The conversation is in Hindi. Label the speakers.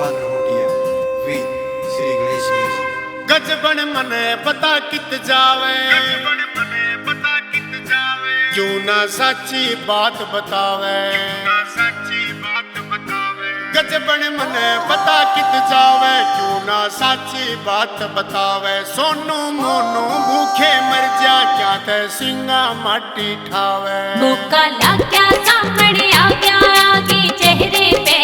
Speaker 1: यशपाल रोटिया वीर श्री गणेश जी।
Speaker 2: गजबन मने पता कित जावे, क्यों ना सच्ची बात बतावे। गजबन मने पता कित जावे, क्यों ना सच्ची बात बतावे। सोनू मोनू भूखे मर जा, क्या थे सिंगा माटी ठावे।
Speaker 3: भूखा लग गया सामने आ गया, आगे चेहरे पे